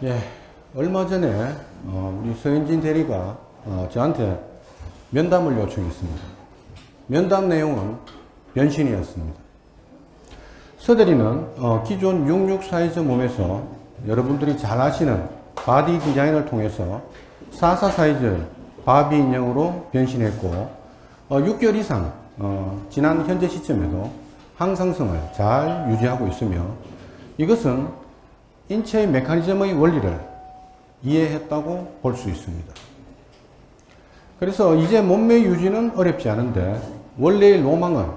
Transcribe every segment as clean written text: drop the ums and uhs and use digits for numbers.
예, 얼마 전에 우리 서현진 대리가 저한테 면담을 요청했습니다. 면담 내용은 변신이었습니다. 서 대리는 기존 66 사이즈 몸에서 여러분들이 잘 아시는 바디 디자인을 통해서 44 사이즈 바비 인형으로 변신했고 6개월 이상 지난 현재 시점에도 항상성을 잘 유지하고 있으며 이것은 인체의 메커니즘의 원리를 이해했다고 볼 수 있습니다. 그래서 이제 몸매 유지는 어렵지 않은데 원래의 로망은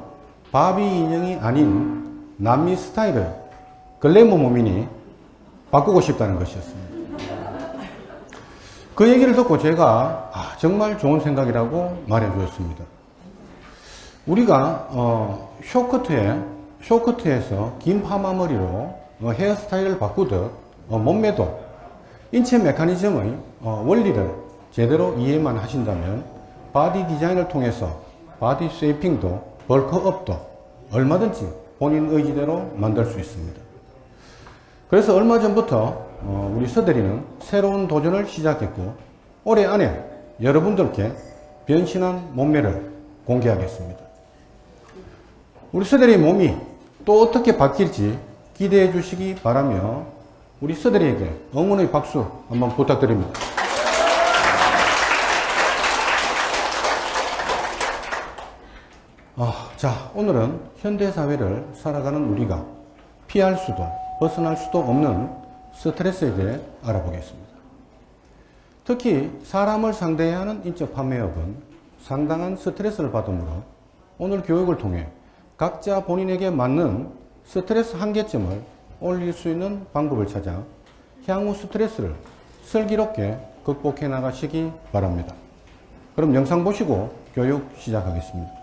바비 인형이 아닌 남미 스타일의 글래머 몸이니 바꾸고 싶다는 것이었습니다. 그 얘기를 듣고 제가 정말 좋은 생각이라고 말해 주었습니다. 우리가 쇼커트에서 긴 파마머리로 헤어스타일을 바꾸듯 몸매도 인체 메커니즘의 원리를 제대로 이해만 하신다면 바디 디자인을 통해서 바디 쉐이핑도 벌크업도 얼마든지 본인 의지대로 만들 수 있습니다. 그래서 얼마 전부터 우리 서 대리는 새로운 도전을 시작했고 올해 안에 여러분들께 변신한 몸매를 공개하겠습니다. 우리 서 대리의 몸이 또 어떻게 바뀔지 기대해 주시기 바라며 우리 서 대리에게 응원의 박수 한번 부탁드립니다. 자, 오늘은 현대사회를 살아가는 우리가 피할 수도 벗어날 수도 없는 스트레스에 대해 알아보겠습니다. 특히 사람을 상대해야 하는 인적 판매업은 상당한 스트레스를 받으므로 오늘 교육을 통해 각자 본인에게 맞는 스트레스 한계점을 올릴 수 있는 방법을 찾아 향후 스트레스를 슬기롭게 극복해 나가시기 바랍니다. 그럼 영상 보시고 교육 시작하겠습니다.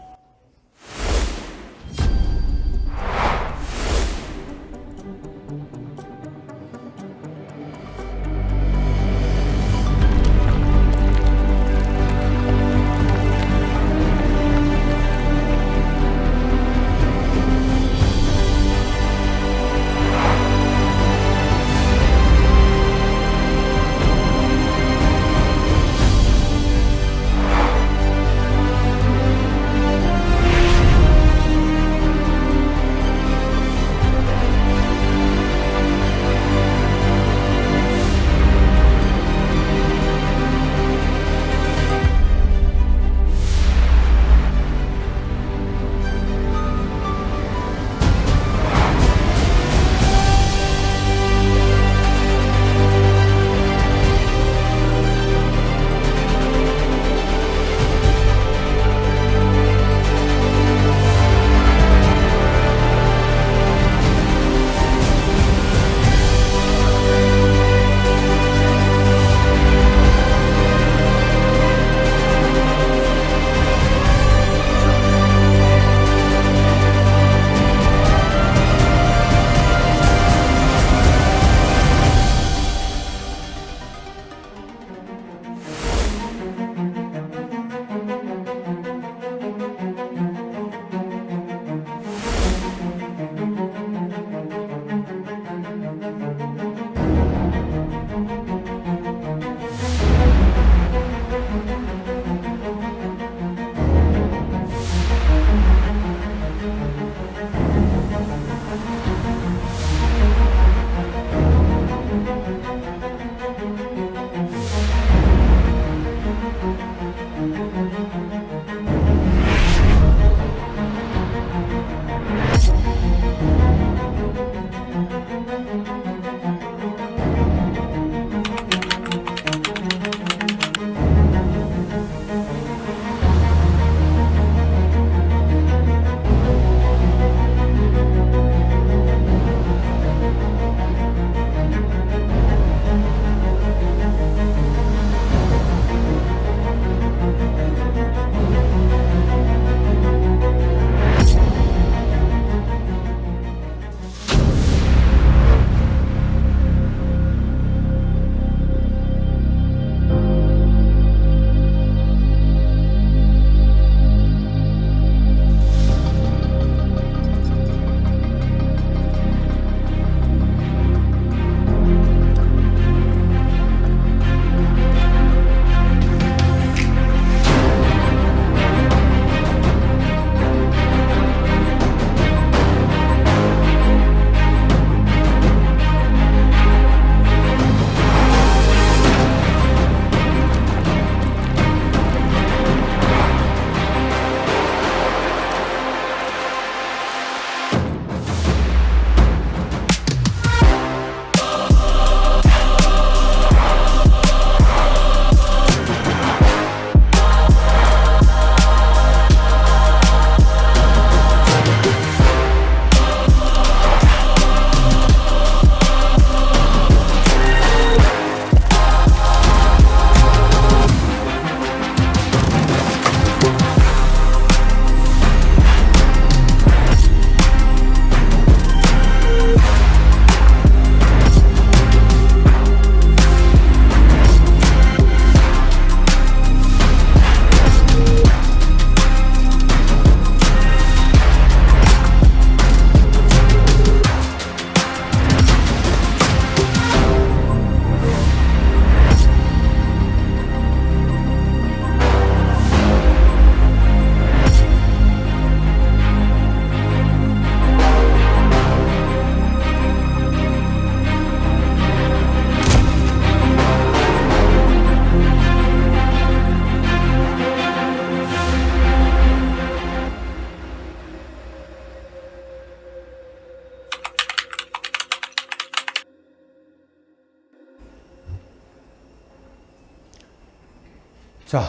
자,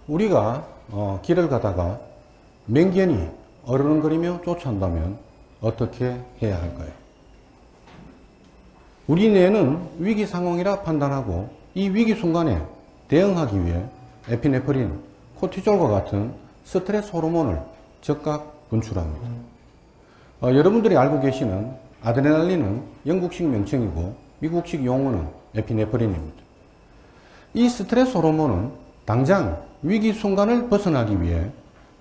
우리가 길을 가다가 맹견이 어르렁거리며 쫓아온다면 어떻게 해야 할까요? 우리 뇌는 위기 상황이라 판단하고 이 위기 순간에 대응하기 위해 에피네프린, 코티졸과 같은 스트레스 호르몬을 즉각 분출합니다. 여러분들이 알고 계시는 아드레날린은 영국식 명칭이고 미국식 용어는 에피네프린입니다. 이 스트레스 호르몬은 당장 위기 순간을 벗어나기 위해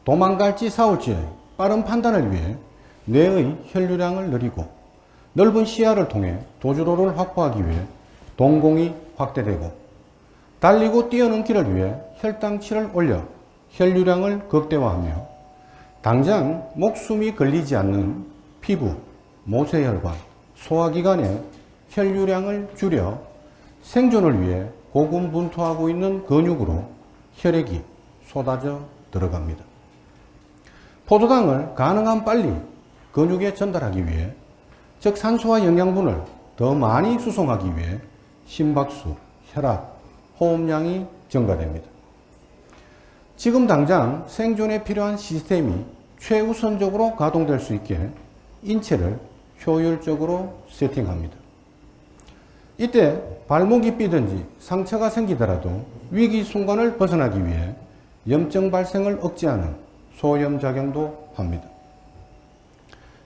도망갈지 싸울지의 빠른 판단을 위해 뇌의 혈류량을 늘리고 넓은 시야를 통해 도주로를 확보하기 위해 동공이 확대되고 달리고 뛰어넘기를 위해 혈당치를 올려 혈류량을 극대화하며 당장 목숨이 걸리지 않는 피부, 모세혈관, 소화기관의 혈류량을 줄여 생존을 위해 고군분투하고 있는 근육으로 혈액이 쏟아져 들어갑니다. 포도당을 가능한 빨리 근육에 전달하기 위해, 즉 산소와 영양분을 더 많이 수송하기 위해 심박수, 혈압, 호흡량이 증가됩니다. 지금 당장 생존에 필요한 시스템이 최우선적으로 가동될 수 있게 인체를 효율적으로 세팅합니다. 이때 발목이 삐든지 상처가 생기더라도 위기 순간을 벗어나기 위해 염증 발생을 억제하는 소염작용도 합니다.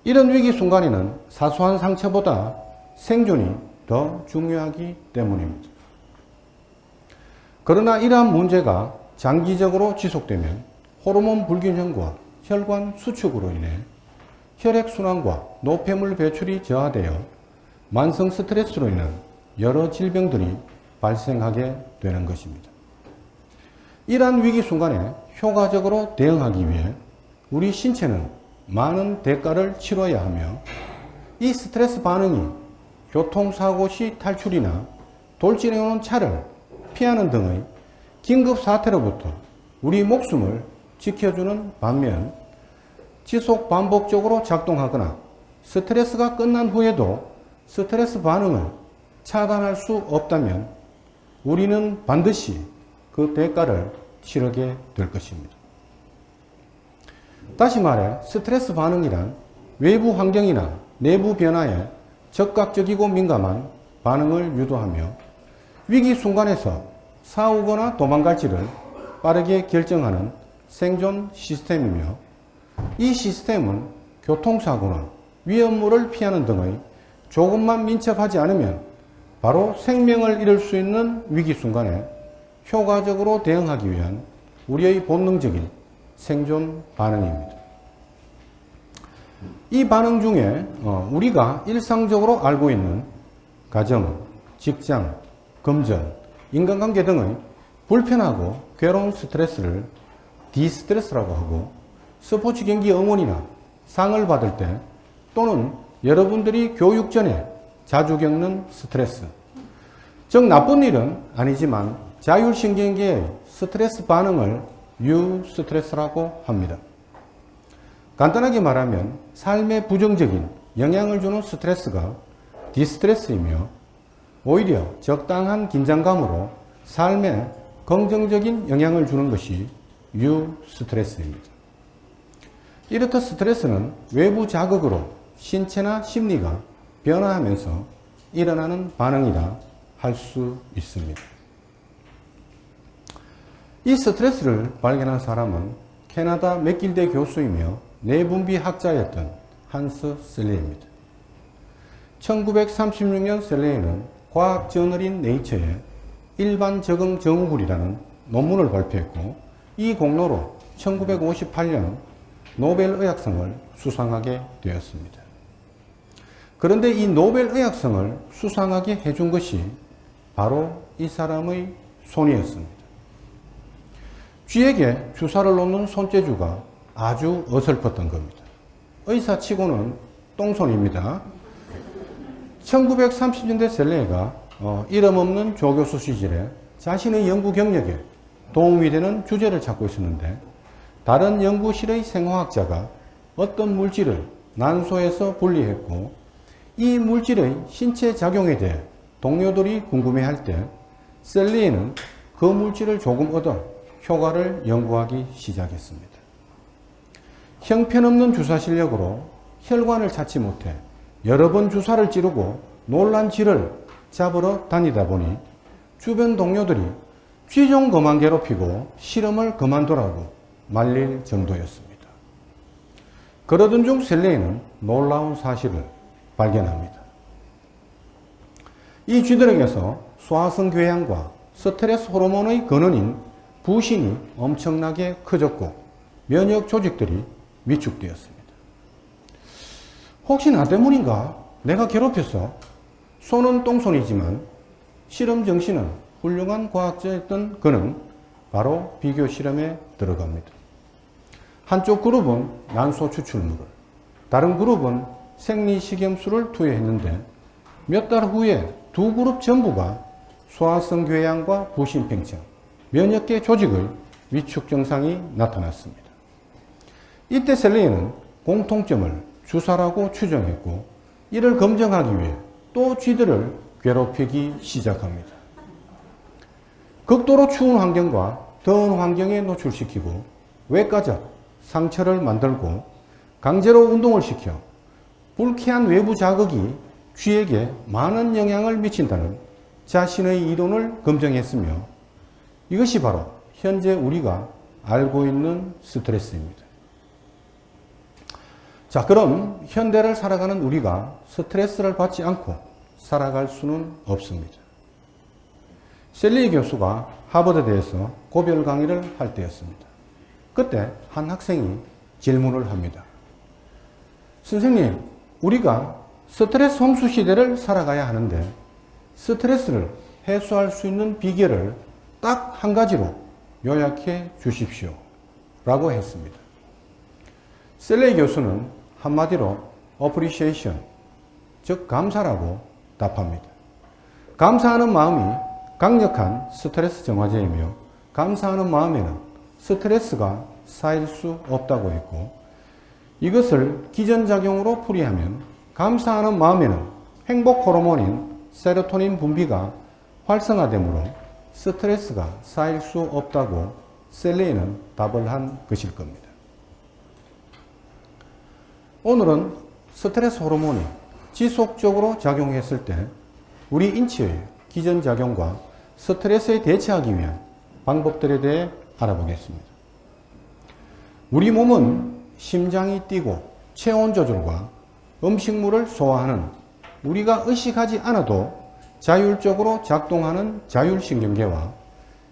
이런 위기 순간에는 사소한 상처보다 생존이 더 중요하기 때문입니다. 그러나 이러한 문제가 장기적으로 지속되면 호르몬 불균형과 혈관 수축으로 인해 혈액순환과 노폐물 배출이 저하되어 만성 스트레스로 인한 여러 질병들이 발생하게 되는 것입니다. 이러한 위기 순간에 효과적으로 대응하기 위해 우리 신체는 많은 대가를 치러야 하며 이 스트레스 반응이 교통사고 시 탈출이나 돌진해 오는 차를 피하는 등의 긴급 사태로부터 우리 목숨을 지켜주는 반면 지속 반복적으로 작동하거나 스트레스가 끝난 후에도 스트레스 반응을 차단할 수 없다면 우리는 반드시 그 대가를 치르게 될 것입니다. 다시 말해 스트레스 반응이란 외부 환경이나 내부 변화에 적극적이고 민감한 반응을 유도하며 위기 순간에서 싸우거나 도망갈지를 빠르게 결정하는 생존 시스템이며 이 시스템은 교통사고나 위험물을 피하는 등의 조금만 민첩하지 않으면 바로 생명을 잃을 수 있는 위기 순간에 효과적으로 대응하기 위한 우리의 본능적인 생존 반응입니다. 이 반응 중에 우리가 일상적으로 알고 있는 가정, 직장, 금전, 인간관계 등의 불편하고 괴로운 스트레스를 디스트레스라고 하고 스포츠 경기 응원이나 상을 받을 때 또는 여러분들이 교육 전에 자주 겪는 스트레스, 즉 나쁜 일은 아니지만 자율신경계의 스트레스 반응을 유스트레스라고 합니다. 간단하게 말하면 삶에 부정적인 영향을 주는 스트레스가 디스트레스이며 오히려 적당한 긴장감으로 삶에 긍정적인 영향을 주는 것이 유스트레스입니다. 이렇듯 스트레스는 외부 자극으로 신체나 심리가 변화하면서 일어나는 반응이라 할 수 있습니다. 이 스트레스를 발견한 사람은 캐나다 맥길대 교수이며 뇌분비 학자였던 한스 셀레입니다. 1936년 셀레이는 과학 저널인 네이처에 일반 적응 증후군이라는 논문을 발표했고 이 공로로 1958년 노벨의학상을 수상하게 되었습니다. 그런데 이 노벨의학상을 수상하게 해준 것이 바로 이 사람의 손이었습니다. 쥐에게 주사를 놓는 손재주가 아주 어설펐던 겁니다. 의사치고는 똥손입니다. 1930년대 셀레가 이름 없는 조교수 시절에 자신의 연구 경력에 도움이 되는 주제를 찾고 있었는데 다른 연구실의 생화학자가 어떤 물질을 난소에서 분리했고 이 물질의 신체 작용에 대해 동료들이 궁금해할 때 셀리에는 그 물질을 조금 얻어 효과를 연구하기 시작했습니다. 형편없는 주사 실력으로 혈관을 찾지 못해 여러 번 주사를 찌르고 놀란 쥐를 잡으러 다니다 보니 주변 동료들이 쥐 좀 그만 괴롭히고 실험을 그만두라고 말릴 정도였습니다. 그러던 중 셀레이는 놀라운 사실을 발견합니다. 이 쥐들에게서 소화성 궤양과 스트레스 호르몬의 근원인 부신이 엄청나게 커졌고 면역 조직들이 위축되었습니다. 혹시 나 때문인가? 내가 괴롭혔어? 손은 똥손이지만 실험 정신은 훌륭한 과학자였던 그는 바로 비교 실험에 들어갑니다. 한쪽 그룹은 난소 추출물을, 다른 그룹은 생리식염수를 투여했는데 몇 달 후에 두 그룹 전부가 소화성 궤양과 부신 팽창, 면역계 조직의 위축 증상이 나타났습니다. 이때 셀레이는 공통점을 주사라고 추정했고 이를 검증하기 위해 또 쥐들을 괴롭히기 시작합니다. 극도로 추운 환경과 더운 환경에 노출시키고 외과적 상처를 만들고 강제로 운동을 시켜 불쾌한 외부 자극이 쥐에게 많은 영향을 미친다는 자신의 이론을 검증했으며 이것이 바로 현재 우리가 알고 있는 스트레스입니다. 자, 그럼 현대를 살아가는 우리가 스트레스를 받지 않고 살아갈 수는 없습니다. 셀리 교수가 하버드대에서 고별 강의를 할 때였습니다. 그때 한 학생이 질문을 합니다. 선생님, 우리가 스트레스 홍수 시대를 살아가야 하는데 스트레스를 해소할 수 있는 비결을 딱 한 가지로 요약해 주십시오 라고 했습니다. 셀레이 교수는 한마디로 appreciation, 즉 감사라고 답합니다. 감사하는 마음이 강력한 스트레스 정화제이며 감사하는 마음에는 스트레스가 쌓일 수 없다고 했고 이것을 기전작용으로 풀이하면 감사하는 마음에는 행복 호르몬인 세로토닌 분비가 활성화되므로 스트레스가 쌓일 수 없다고 셀레이는 답을 한 것일 겁니다. 오늘은 스트레스 호르몬이 지속적으로 작용했을 때 우리 인체의 기전작용과 스트레스에 대처하기 위한 방법들에 대해 알아보겠습니다. 우리 몸은 심장이 뛰고 체온 조절과 음식물을 소화하는 우리가 의식하지 않아도 자율적으로 작동하는 자율신경계와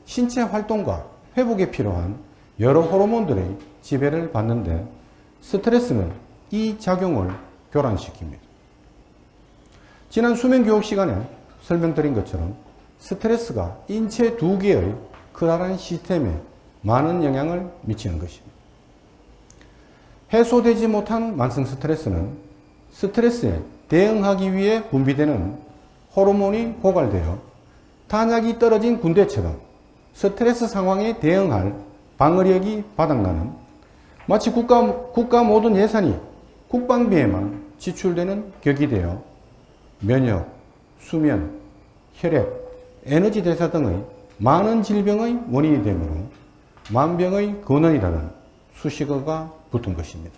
신체 활동과 회복에 필요한 여러 호르몬들의 지배를 받는데 스트레스는 이 작용을 교란시킵니다. 지난 수면교육 시간에 설명드린 것처럼 스트레스가 인체 두 개의 크다란 시스템에 많은 영향을 미치는 것입니다. 해소되지 못한 만성 스트레스는 스트레스에 대응하기 위해 분비되는 호르몬이 고갈되어 탄약이 떨어진 군대처럼 스트레스 상황에 대응할 방어력이 바닥나는 마치 국가 모든 예산이 국방비에만 지출되는 격이 되어 면역, 수면, 혈액, 에너지 대사 등의 많은 질병의 원인이 되므로 만병의 근원이라는 수식어가 붙은 것입니다.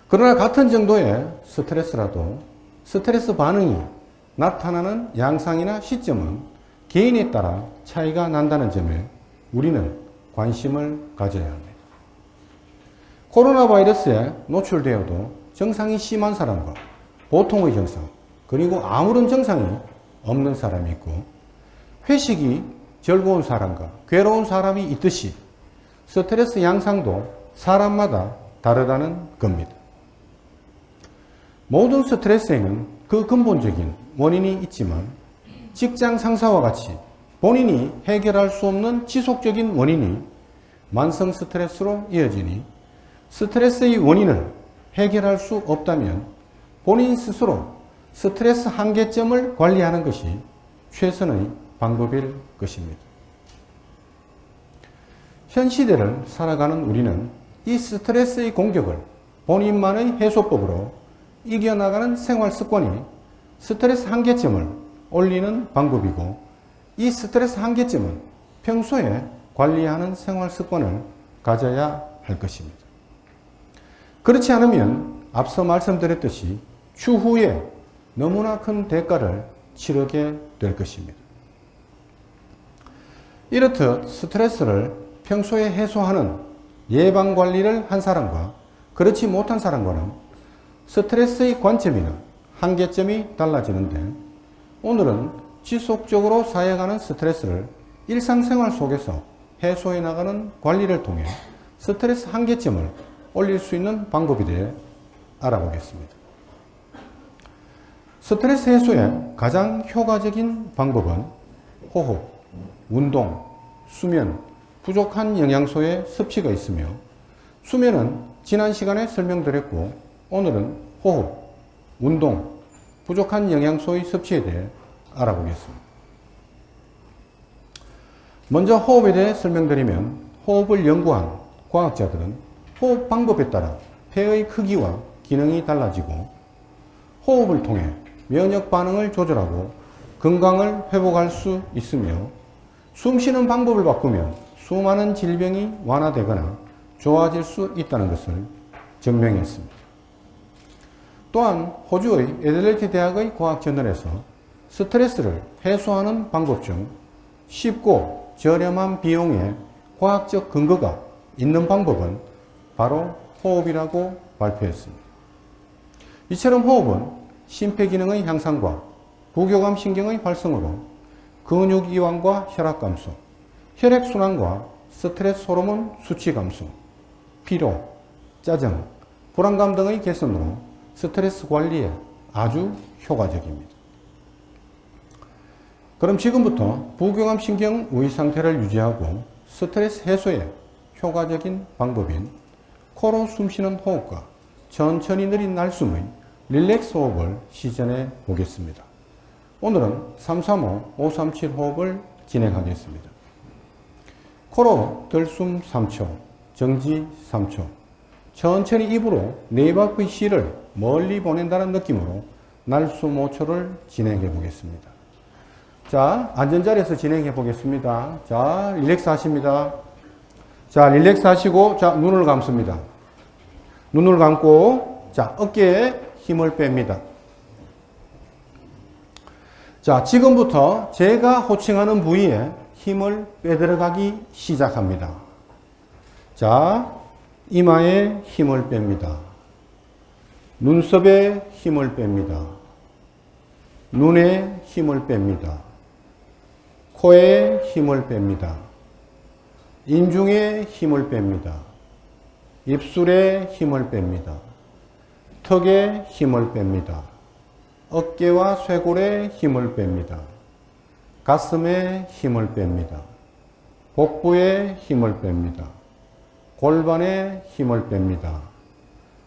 그러나 같은 정도의 스트레스라도 스트레스 반응이 나타나는 양상이나 시점은 개인에 따라 차이가 난다는 점에 우리는 관심을 가져야 합니다. 코로나 바이러스에 노출되어도 증상이 심한 사람과 보통의 증상, 그리고 아무런 증상이 없는 사람이 있고 회식이 즐거운 사람과 괴로운 사람이 있듯이 스트레스 양상도 사람마다 다르다는 겁니다. 모든 스트레스에는 그 근본적인 원인이 있지만 직장 상사와 같이 본인이 해결할 수 없는 지속적인 원인이 만성 스트레스로 이어지니 스트레스의 원인을 해결할 수 없다면 본인 스스로 스트레스 한계점을 관리하는 것이 최선의 방법일 것입니다. 현 시대를 살아가는 우리는 이 스트레스의 공격을 본인만의 해소법으로 이겨나가는 생활 습관이 스트레스 한계점을 올리는 방법이고 이 스트레스 한계점은 평소에 관리하는 생활 습관을 가져야 할 것입니다. 그렇지 않으면 앞서 말씀드렸듯이 추후에 너무나 큰 대가를 치르게 될 것입니다. 이렇듯 스트레스를 평소에 해소하는 예방 관리를 한 사람과 그렇지 못한 사람과는 스트레스의 관점이나 한계점이 달라지는데, 오늘은 지속적으로 쌓여가는 스트레스를 일상생활 속에서 해소해 나가는 관리를 통해 스트레스 한계점을 올릴 수 있는 방법에 대해 알아보겠습니다. 스트레스 해소의 가장 효과적인 방법은 호흡, 운동, 수면, 부족한 영양소의 섭취가 있으며, 수면은 지난 시간에 설명드렸고 오늘은 호흡, 운동, 부족한 영양소의 섭취에 대해 알아보겠습니다. 먼저 호흡에 대해 설명드리면, 호흡을 연구한 과학자들은 호흡 방법에 따라 폐의 크기와 기능이 달라지고 호흡을 통해 면역 반응을 조절하고 건강을 회복할 수 있으며, 숨쉬는 방법을 바꾸면 수많은 질병이 완화되거나 좋아질 수 있다는 것을 증명했습니다. 또한 호주의 애들레이드 대학의 과학저널에서 스트레스를 해소하는 방법 중 쉽고 저렴한 비용의 과학적 근거가 있는 방법은 바로 호흡이라고 발표했습니다. 이처럼 호흡은 심폐기능의 향상과 부교감 신경의 활성으로 근육 이완과 혈압 감소, 혈액순환과 스트레스 호르몬 수치 감소, 피로, 짜증, 불안감 등의 개선으로 스트레스 관리에 아주 효과적입니다. 그럼 지금부터 부교감 신경 우위 상태를 유지하고 스트레스 해소에 효과적인 방법인 코로 숨쉬는 호흡과 천천히 느린 날숨의 릴렉스 호흡을 시전해 보겠습니다. 오늘은 335, 537 호흡을 진행하겠습니다. 코로 들숨 3초, 정지 3초, 천천히 입으로 네 바퀴 씨를 멀리 보낸다는 느낌으로 날숨 5초를 진행해 보겠습니다. 자, 앉은 자리에서 진행해 보겠습니다. 자, 릴렉스 하십니다. 자, 릴렉스 하시고, 자, 눈을 감습니다. 눈을 감고, 자, 어깨에 힘을 뺍니다. 자, 지금부터 제가 호칭하는 부위에 힘을 빼들어가기 시작합니다. 자, 이마에 힘을 뺍니다. 눈썹에 힘을 뺍니다. 눈에 힘을 뺍니다. 코에 힘을 뺍니다. 인중에 힘을 뺍니다. 입술에 힘을 뺍니다. 턱에 힘을 뺍니다. 어깨와 쇄골에 힘을 뺍니다. 가슴에 힘을 뺍니다. 복부에 힘을 뺍니다. 골반에 힘을 뺍니다.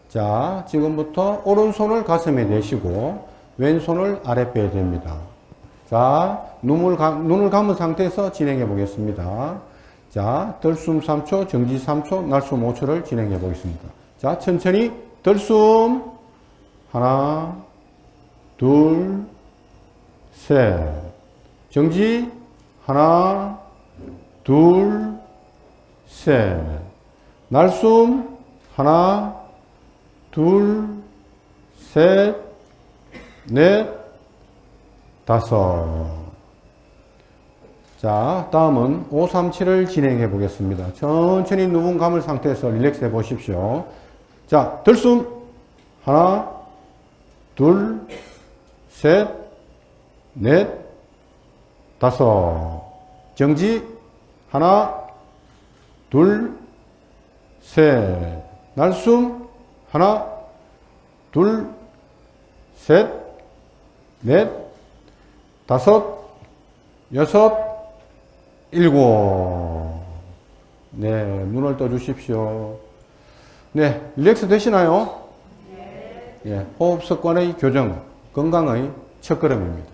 자, 지금부터 오른손을 가슴에 대시고 왼손을 아랫배에 댑니다. 자, 눈을 감은 상태에서 진행해 보겠습니다. 자, 들숨 3초, 정지 3초, 날숨 5초를 진행해 보겠습니다. 자, 천천히 들숨 하나, 둘, 셋. 정지 하나, 둘, 셋. 날숨 하나, 둘, 셋, 넷, 다섯. 자, 다음은 537을 진행해 보겠습니다. 천천히 눈 감을 상태에서 릴렉스 해 보십시오. 자, 들숨 하나, 둘, 셋, 넷, 다섯. 정지 하나, 둘, 셋. 날숨 하나, 둘, 셋, 넷, 다섯, 여섯, 일곱. 네, 눈을 떠 주십시오. 네, 릴렉스 되시나요? 네. 예, 호흡 습관의 교정, 건강의 첫걸음입니다.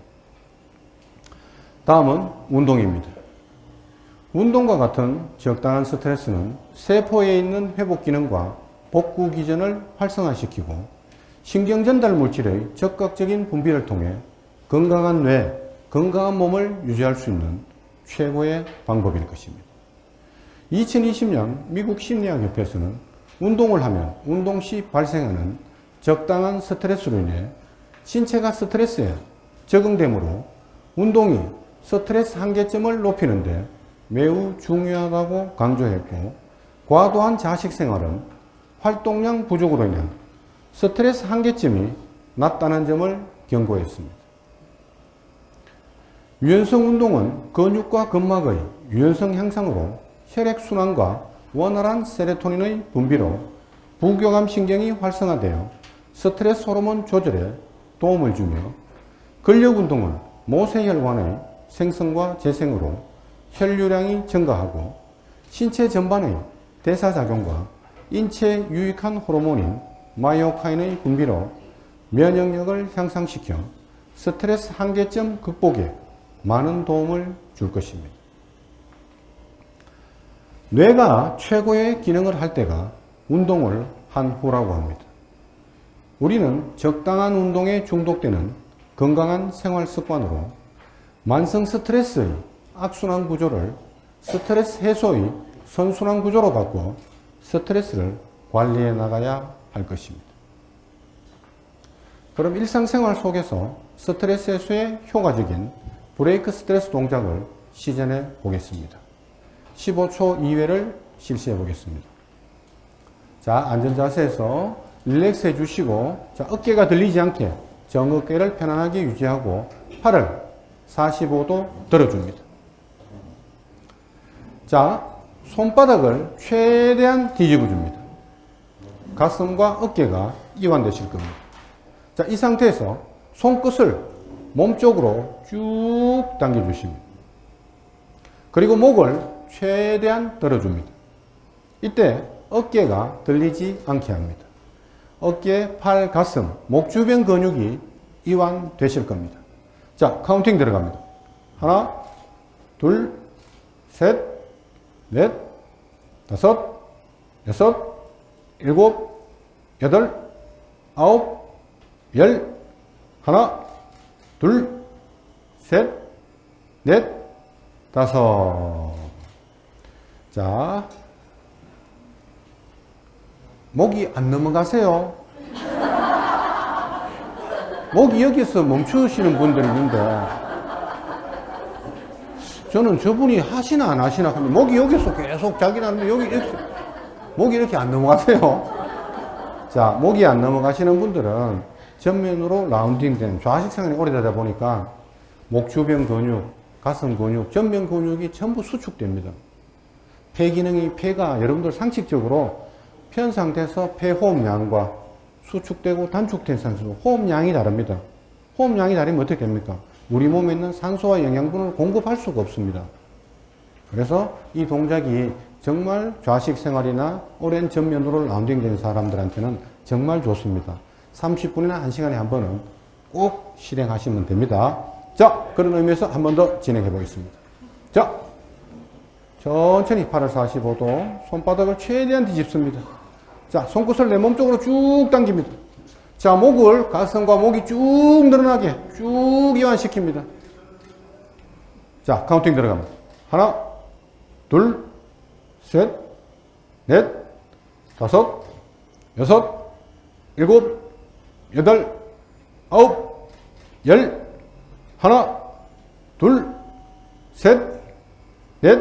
다음은 운동입니다. 운동과 같은 적당한 스트레스는 세포에 있는 회복 기능과 복구 기전을 활성화시키고 신경 전달 물질의 적극적인 분비를 통해 건강한 뇌, 건강한 몸을 유지할 수 있는 최고의 방법일 것입니다. 2020년 미국 심리학협회에서는 운동을 하면 운동 시 발생하는 적당한 스트레스로 인해 신체가 스트레스에 적응되므로 운동이 스트레스 한계점을 높이는데 매우 중요하다고 강조했고, 과도한 자식 생활은 활동량 부족으로 인한 스트레스 한계점이 낮다는 점을 경고했습니다. 유연성 운동은 근육과 근막의 유연성 향상으로 혈액순환과 원활한 세로토닌의 분비로 부교감 신경이 활성화되어 스트레스 호르몬 조절에 도움을 주며, 근력 운동은 모세혈관의 생성과 재생으로 혈류량이 증가하고 신체 전반의 대사작용과 인체에 유익한 호르몬인 마이오카인의 분비로 면역력을 향상시켜 스트레스 한계점 극복에 많은 도움을 줄 것입니다. 뇌가 최고의 기능을 할 때가 운동을 한 후라고 합니다. 우리는 적당한 운동에 중독되는 건강한 생활 습관으로 만성 스트레스의 악순환 구조를 스트레스 해소의 선순환 구조로 바꿔 스트레스를 관리해 나가야 할 것입니다. 그럼 일상생활 속에서 스트레스 해소에 효과적인 브레이크 스트레스 동작을 시전해 보겠습니다. 15초 2회를 실시해 보겠습니다. 자, 안전자세에서 릴렉스 해 주시고, 자, 어깨가 들리지 않게 정어깨를 편안하게 유지하고 팔을 45도 들어줍니다. 자, 손바닥을 최대한 뒤집어 줍니다. 가슴과 어깨가 이완되실 겁니다. 자, 이 상태에서 손끝을 몸쪽으로 쭉 당겨 주십니다. 그리고 목을 최대한 들어줍니다. 이때 어깨가 들리지 않게 합니다. 어깨, 팔, 가슴, 목 주변 근육이 이완되실 겁니다. 자, 카운팅 들어갑니다. 하나, 둘, 셋, 넷, 다섯, 여섯, 일곱, 여덟, 아홉, 열. 하나, 둘, 셋, 넷, 다섯. 자, 목이 안 넘어가세요. 목이 여기서 멈추시는 분들이 있는데, 저는 저분이 하시나 안 하시나 하는데, 목이 여기서 계속 자기는 여기 이렇게, 목이 이렇게 안 넘어가세요. 자, 목이 안 넘어가시는 분들은 전면으로 라운딩 된 좌식 생활이 오래되다 보니까 목 주변 근육, 가슴 근육, 전면 근육이 전부 수축됩니다. 폐 기능이, 폐가 여러분들 상식적으로 편상돼서 폐 호흡량과 수축되고 단축된 상태로 호흡량이 다릅니다. 호흡량이 다르면 어떻게 됩니까? 우리 몸에 있는 산소와 영양분을 공급할 수가 없습니다. 그래서 이 동작이 정말 좌식 생활이나 오랜 전면으로 라운딩 된 사람들한테는 정말 좋습니다. 30분이나 1시간에 한 번은 꼭 실행하시면 됩니다. 자, 그런 의미에서 한 번 더 진행해 보겠습니다. 자, 천천히 팔을 45도, 손바닥을 최대한 뒤집습니다. 자, 손끝을 내 몸쪽으로 쭉 당깁니다. 자, 목을, 가슴과 목이 쭉 늘어나게 쭉 이완시킵니다. 자, 카운팅 들어갑니다. 하나, 둘, 셋, 넷, 다섯, 여섯, 일곱, 여덟, 아홉, 열. 하나, 둘, 셋, 넷,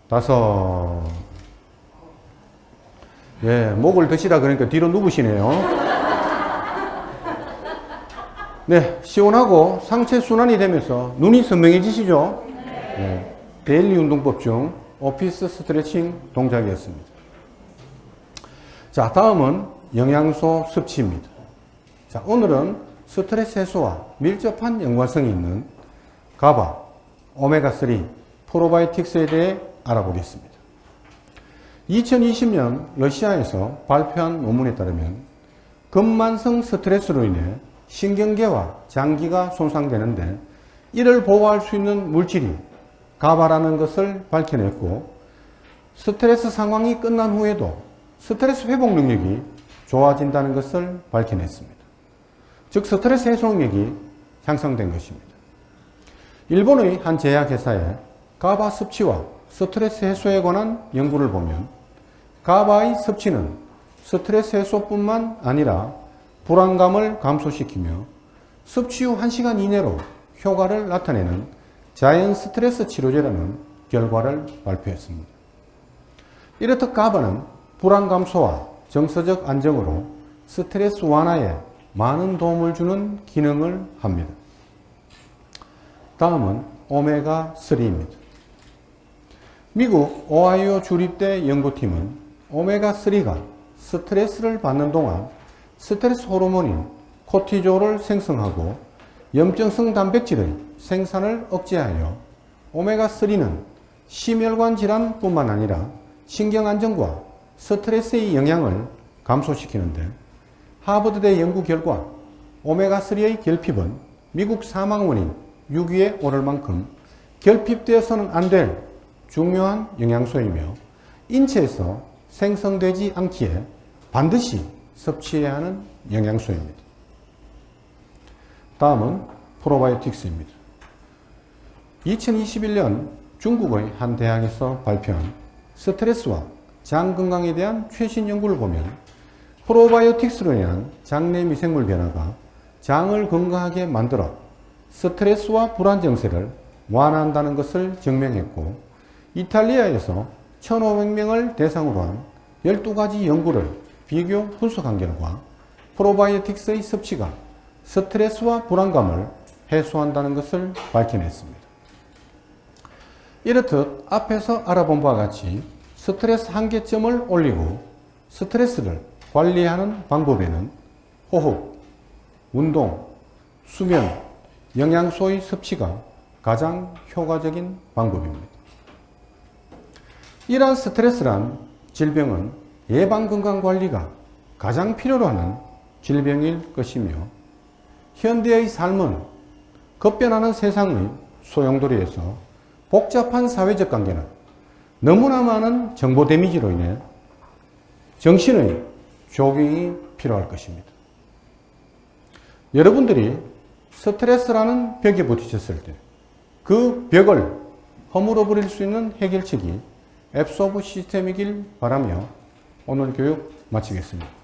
다섯. 예, 목을 드시라 그러니까 뒤로 누우시네요. 네, 시원하고 상체 순환이 되면서 눈이 선명해지시죠? 네, 데일리 운동법 중 오피스 스트레칭 동작이었습니다. 자, 다음은 영양소 섭취입니다. 자, 오늘은 스트레스 해소와 밀접한 연관성이 있는 가바, 오메가3, 프로바이오틱스에 대해 알아보겠습니다. 2020년 러시아에서 발표한 논문에 따르면 근만성 스트레스로 인해 신경계와 장기가 손상되는데 이를 보호할 수 있는 물질이 가바라는 것을 밝혀냈고, 스트레스 상황이 끝난 후에도 스트레스 회복 능력이 좋아진다는 것을 밝혀냈습니다. 즉 스트레스 해소 능력이 향상된 것입니다. 일본의 한 제약회사에 가바 섭취와 스트레스 해소에 관한 연구를 보면 가바의 섭취는 스트레스 해소뿐만 아니라 불안감을 감소시키며 섭취 후 1시간 이내로 효과를 나타내는 자연 스트레스 치료제라는 결과를 발표했습니다. 이렇듯 가바는 불안 감소와 정서적 안정으로 스트레스 완화에 많은 도움을 주는 기능을 합니다. 다음은 오메가3입니다. 미국 오하이오 주립대 연구팀은 오메가3가 스트레스를 받는 동안 스트레스 호르몬인 코티졸을 생성하고 염증성 단백질의 생산을 억제하여 오메가3는 심혈관 질환뿐만 아니라 신경 안정과 스트레스의 영향을 감소시키는데, 하버드대 연구 결과 오메가3의 결핍은 미국 사망 원인 6위에 오를 만큼 결핍되어서는 안 될 중요한 영양소이며 인체에서 생성되지 않기에 반드시 섭취해야 하는 영양소입니다. 다음은 프로바이오틱스입니다. 2021년 중국의 한 대학에서 발표한 스트레스와 장 건강에 대한 최신 연구를 보면 프로바이오틱스로 인한 장내 미생물 변화가 장을 건강하게 만들어 스트레스와 불안 증세를 완화한다는 것을 증명했고, 이탈리아에서 1,500명을 대상으로 한 12가지 연구를 비교 분석한 결과 프로바이오틱스의 섭취가 스트레스와 불안감을 해소한다는 것을 밝혀냈습니다. 이렇듯 앞에서 알아본 바와 같이 스트레스 한계점을 올리고 스트레스를 관리하는 방법에는 호흡, 운동, 수면, 영양소의 섭취가 가장 효과적인 방법입니다. 이러한 스트레스란 질병은 예방건강관리가 가장 필요로 하는 질병일 것이며, 현대의 삶은 급변하는 세상의 소용돌이에서 복잡한 사회적 관계는 너무나 많은 정보 데미지로 인해 정신의 조경이 필요할 것입니다. 여러분들이 스트레스라는 벽에 부딪혔을 때 그 벽을 허물어 버릴 수 있는 해결책이 앱소브 시스템이길 바라며 오늘 교육 마치겠습니다.